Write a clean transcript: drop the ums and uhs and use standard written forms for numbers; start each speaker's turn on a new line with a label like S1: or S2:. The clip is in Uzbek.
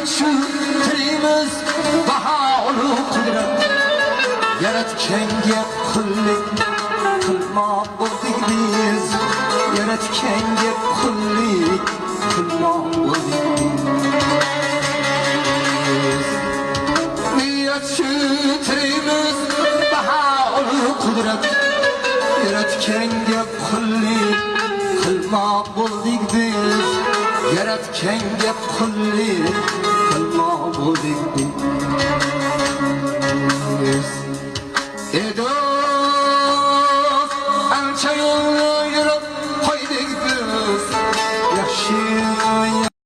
S1: şu tirimiz baholu kudret yaratganga qullik qilmoq bo'ldik biz yaratganga qullik qilmoq bo'ldik biz niyat shu tirimiz baholu kudret yaratganga qullik qilmoq bo'ldik biz yaratganga qullik qilmoq bo'ldik biz